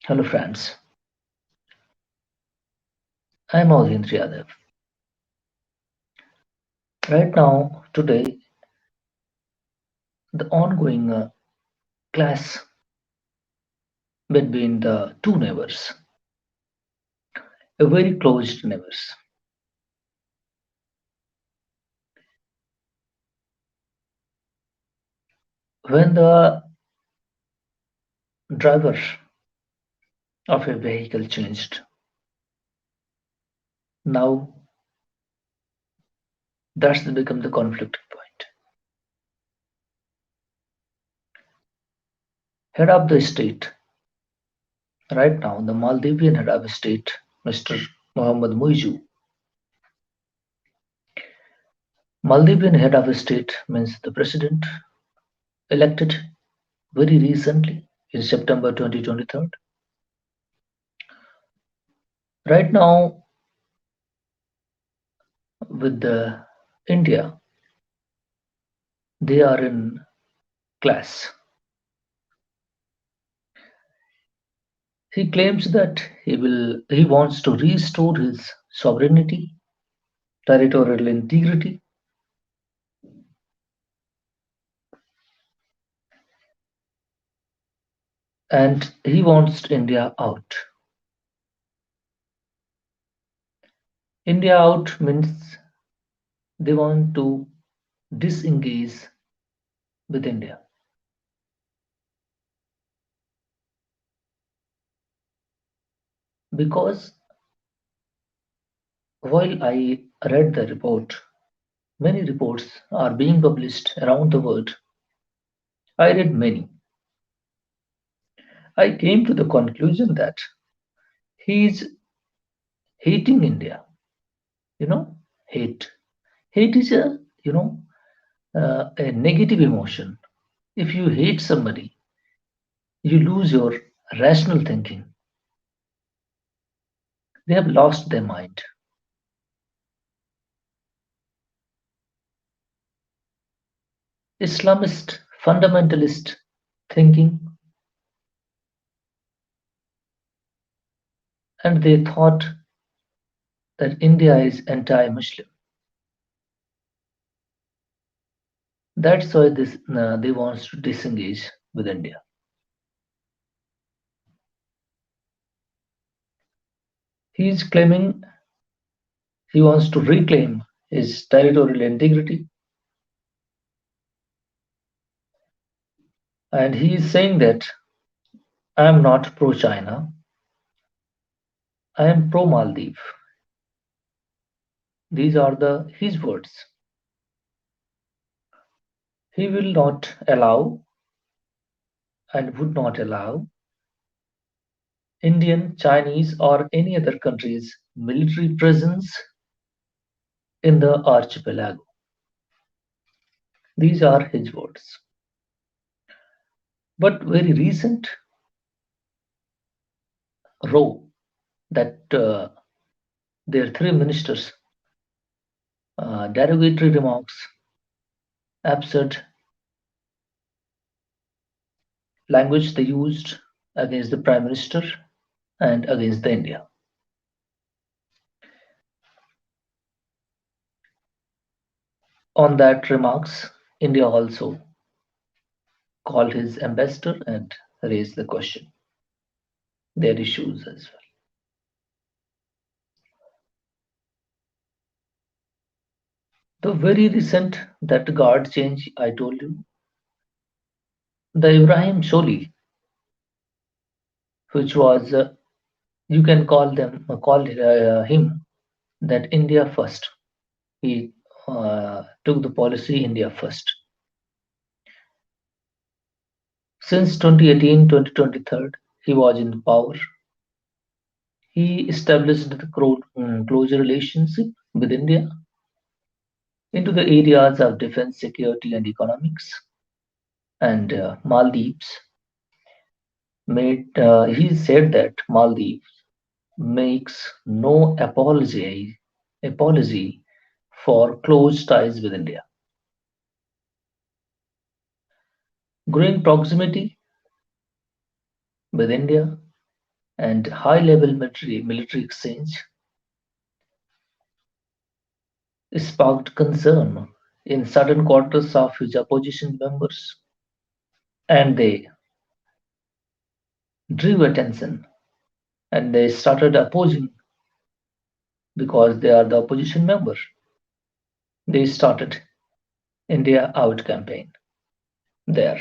Hello friends, I'm Maudhendra Yadav. Right now, today, the ongoing clash between the two neighbors, a very close neighbors. When the driver of a vehicle changed, now that's become the conflict point. Head of the state, right now, the Maldivian head of state, Mr. Mohammed Muizzu. Maldivian head of state means the president elected very recently in September 2023. Right now, with the India, they are in class. He claims that he wants to restore his sovereignty, territorial integrity, and he wants India out. India out means they want to disengage with India. Because while I read the report, many reports are being published around the world. I read many. I came to the conclusion that he is hating India. You know, hate. Hate is a negative emotion. If you hate somebody, you lose your rational thinking. They have lost their mind. Islamist, fundamentalist thinking, and they thought that India is anti-Muslim. That's why they want to disengage with India. He is claiming he wants to reclaim his territorial integrity, and he is saying that I am not pro-China, I am pro-Maldives. These are the his words. He will not allow and would not allow Indian, Chinese, or any other country's military presence in the archipelago. These are his words. But very recent row that their three ministers derogatory remarks, absurd language they used against the prime minister and against the India. On that remarks, India also called his ambassador and raised the question, their issues as well. The very recent that guard change I told you, the Ibrahim Soli, which was you can call him that India first. He took the policy India first. Since 2018, 2023, he was in power. He established the closer relationship with India into the areas of defense, security, and economics. And Maldives he said that Maldives makes no apology for close ties with India. Growing proximity with India and high-level military exchange sparked concern in certain quarters of his opposition members, and they drew attention and they started opposing because they are the opposition member. They started India Out campaign there.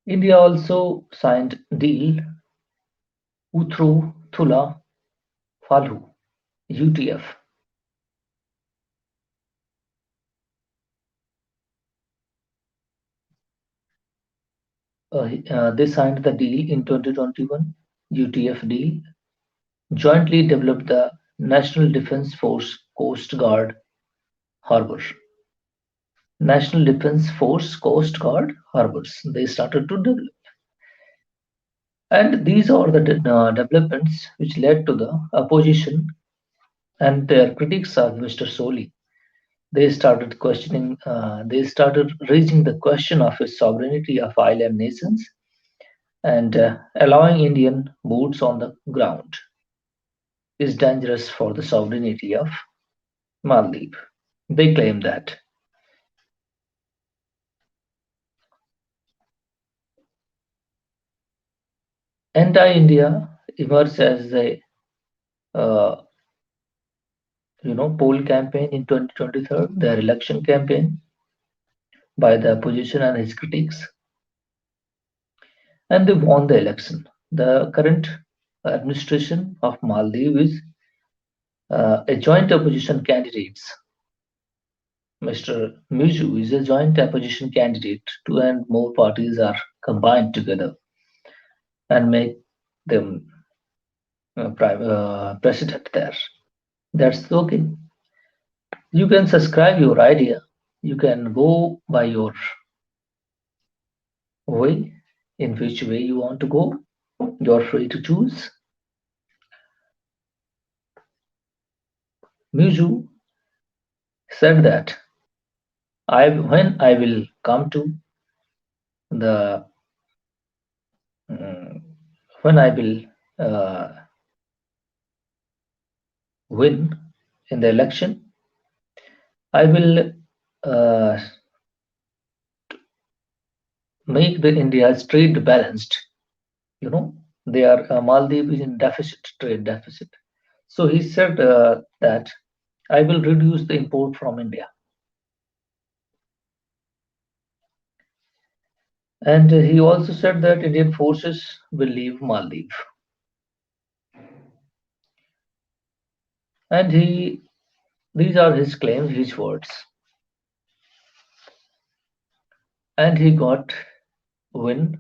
India also signed deal Uthru Thula Falhu UTF. They signed the deal in 2021. UTF deal jointly developed the National Defence Force Coast Guard Harbour. National Defence Force Coast Guard harbors. They started to develop. And these are the developments which led to the opposition and their critics of Mr. Soli. They started raising the question of the sovereignty of island nations and allowing Indian boots on the ground is dangerous for the sovereignty of Maldives. They claim that. Anti-India emerged as a uh, poll campaign in 2023, their election campaign by the opposition and his critics, and they won the election. The current administration of Maldives is a joint opposition candidate. Mr. Muizzu is a joint opposition candidate. Two and more parties are combined together and make them president there. That's okay. You can subscribe your idea. You can go by your way, in which way you want to go. You're free to choose. Muizzu said that when I will come to the mm, when I will uh, win in the election, I will uh, make the India's trade balanced. You know, they are Maldives is in deficit, trade deficit. So he said that I will reduce the import from India, and he also said that Indian forces will leave Maldives, and he these are his claims, his words, and he got win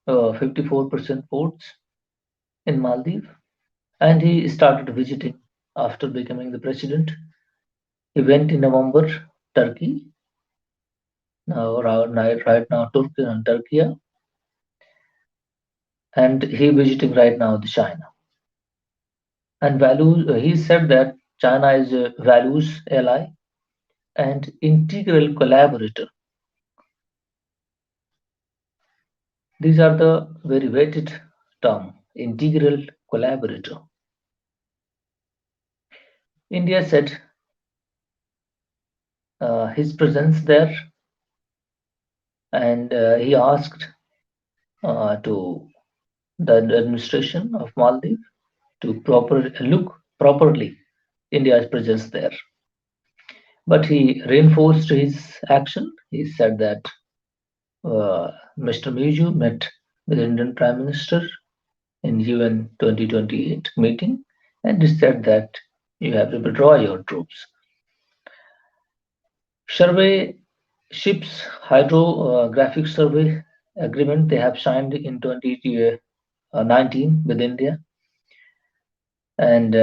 54% votes in Maldives, and he started visiting after becoming the president. He went in November Turkey, now right now Turkey, and he visiting right now the China. And values, he said that China is a values ally and integral collaborator. These are the very weighted term, integral collaborator. India said his presence there, and he asked to the administration of Maldives to look properly India's presence there. But he reinforced his action. He said that Mr. Muizzu met with the Indian Prime Minister in UN 2028 meeting, and he said that you have to withdraw your troops. Survey ships hydrographic survey agreement they have signed in 2019 with India, and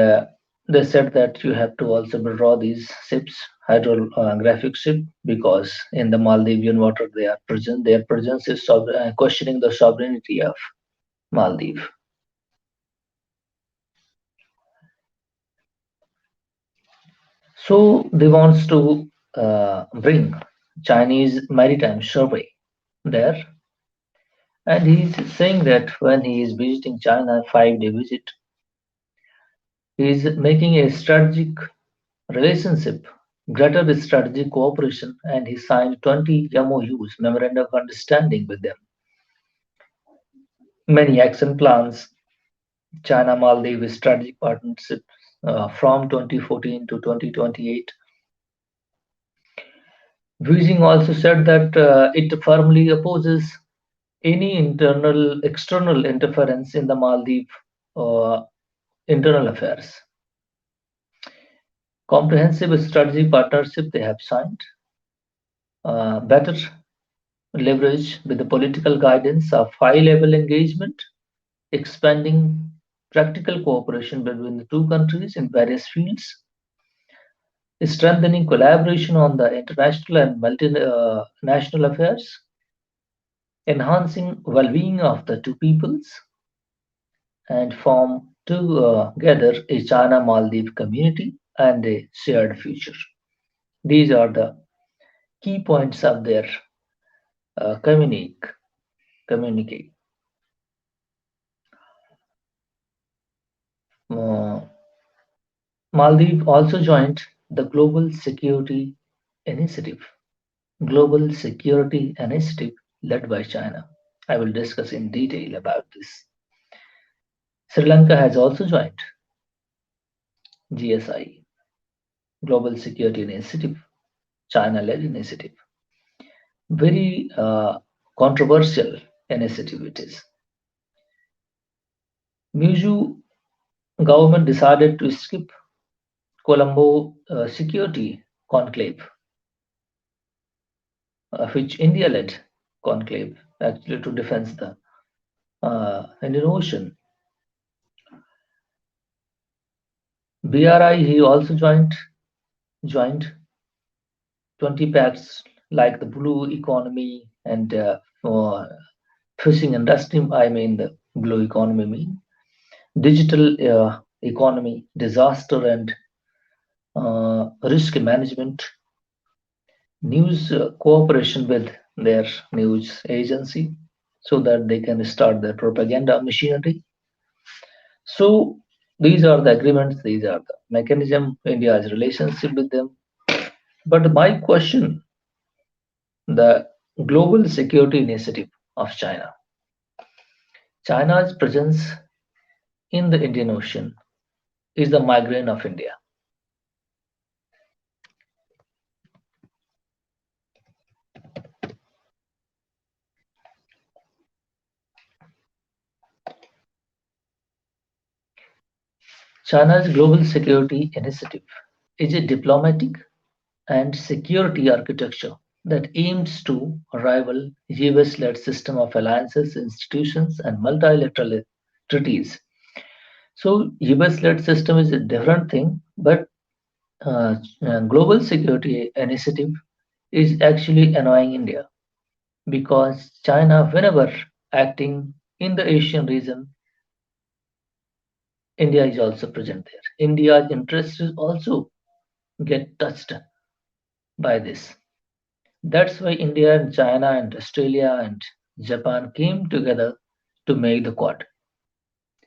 they said that you have to also withdraw these ships, hydrographic ship, because in the Maldivian water they are present. Their presence is questioning the sovereignty of Maldives. So they wants to. bring Chinese maritime survey there, and he's saying that when he is visiting China 5 day visit, he is making a strategic relationship, greater strategic cooperation, and he signed 20 MOUs, memorandum of understanding with them. Many action plans, China Maldives strategic partnership from 2014 to 2028. Beijing also said that it firmly opposes any internal external interference in the Maldives uh, internal affairs. Comprehensive strategic partnership they have signed, better leverage with the political guidance of high level engagement, expanding practical cooperation between the two countries in various fields, strengthening collaboration on the international and multinational affairs, enhancing well-being of the two peoples, and form together a China Maldives community and a shared future. These are the key points of their communique. Uh, Maldives also joined the Initiative, Global Security Initiative led by China. I will discuss in detail about this. Sri Lanka has also joined GSI, Global Security Initiative, China-led initiative. Very controversial initiative it is. Muizzu government decided to skip Colombo Security Conclave, which India led conclave actually to defend the Indian Ocean. BRI he also joined 20 pacts like the blue economy and fishing industry. I mean the blue economy mean digital economy, disaster and risk management, news cooperation with their news agency so that they can start their propaganda machinery. So these are the agreements, these are the mechanism, India's relationship with them. But my question, the global security initiative of China, China's presence in the Indian Ocean is the migraine of India. China's global security initiative is a diplomatic and security architecture that aims to rival US-led system of alliances, institutions, and multilateral treaties. So US-led system is a different thing, but global security initiative is actually annoying India because China, whenever acting in the Asian region, India is also present there. India's interests also get touched by this. That's why India and China and Australia and Japan came together to make the Quad,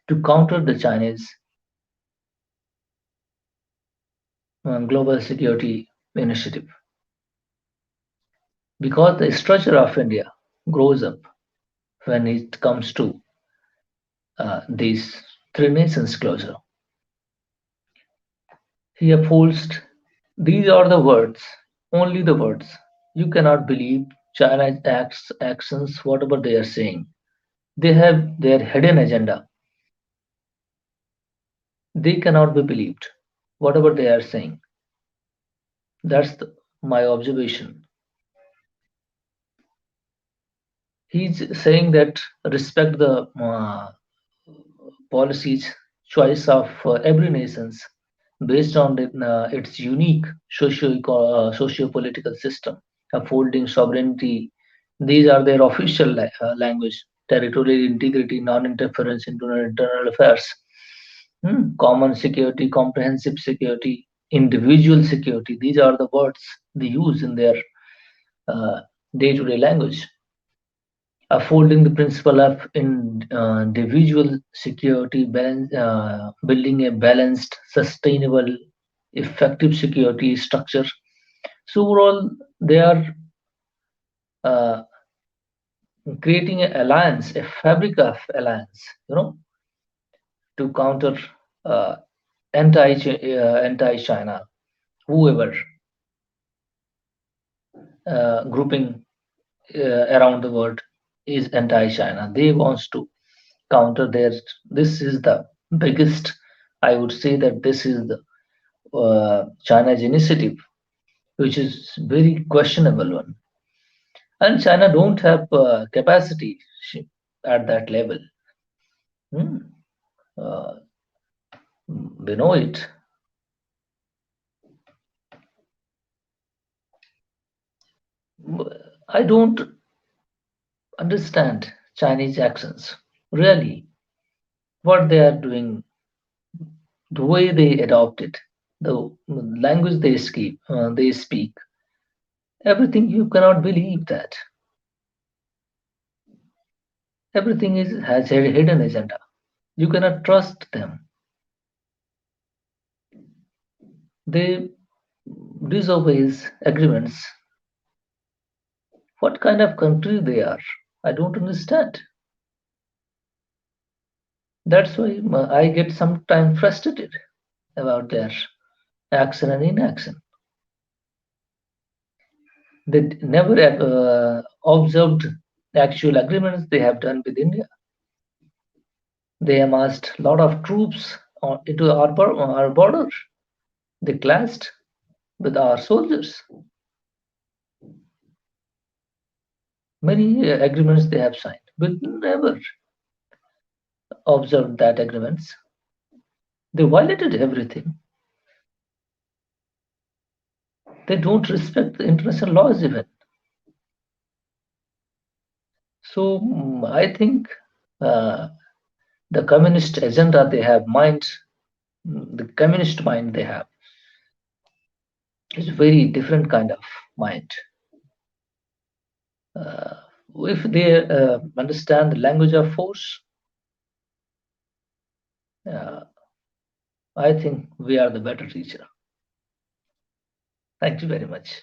to counter the Chinese global security initiative. Because the structure of India grows up when it comes to these three nations closer. He upholds, these are the words, only the words. You cannot believe China's actions, whatever they are saying. They have their hidden agenda. They cannot be believed, whatever they are saying. That's my observation. He's saying that respect the policies, choice of every nations based on its unique socio-political system, upholding sovereignty. These are their official language, territorial integrity, non-interference into internal affairs, common security, comprehensive security. individual security. These are the words they use in their uh, day-to-day language. Upholding the principle of individual security, building a balanced, sustainable, effective security structure. So overall, they are uh, creating an alliance, a fabric of alliance, to counter uh, anti-China, whoever grouping around the world is anti-China. They wants to counter their. This is the biggest. I would say that this is the China's initiative, which is very questionable one. And China don't have capacity at that level. Hmm. Uh, we know it. I don't understand Chinese actions. Really, what they are doing, the way they adopt it, the language they speak, everything you cannot believe that. Everything is has a hidden agenda. You cannot trust them. They disobeys agreements. What kind of country they are? I don't understand. That's why I get sometimes frustrated about their action and inaction. They never observed the actual agreements they have done with India. They amassed a lot of troops into our border. They clashed with our soldiers. Many agreements they have signed, but never observed that agreements. They violated everything. They don't respect the international laws even. So I think uh, the communist agenda they have mind, the communist mind they have is a very different kind of mind. Uh, if they understand the language of force, uh, I think we are the better teacher. Thank you very much.